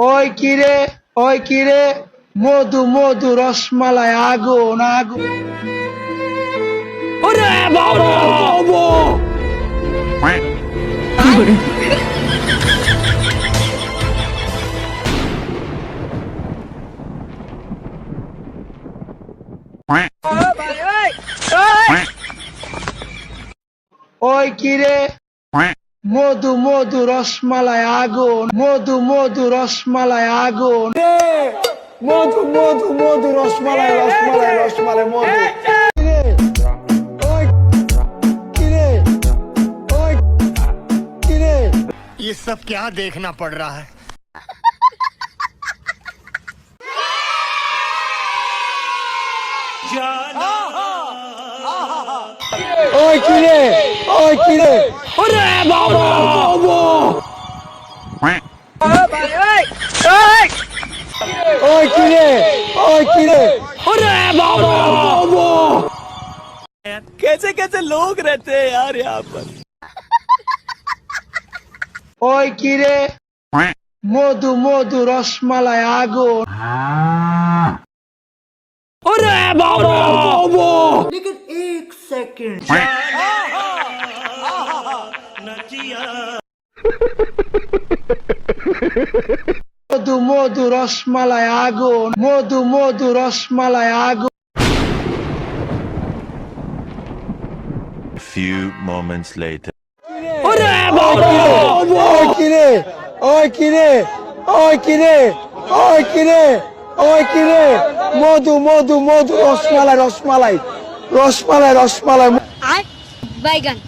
ওই কিরে মধু মধু রসমালাই আগুন আগুন। ওরে বাবা ওই কিরে মধু মধু রসমালাই আগুন মধু মধু রসমালাই আগুন। মধু মধু মধু রসমালাই রসমালাই রসমালাই মধু। ये सब क्या देखना पड़ रहा है। ওই কিরে ওরে বাবা ওই কিরে ওরে বাবা कैसे कैसे लोग रहते हैं यार यहाँ पर। ওই কিরে মধু মধু রসমালাই আগুন। ওরে বাবা মধু মধু রসমালাই আগুন মধু মধু রসমালাই আগুন। Few moments later. ওরে বাবা ওই কিরে মধু মধু মধু রসমালাই রসমালাই রসমালাই রসমালাই। আর বাইগান।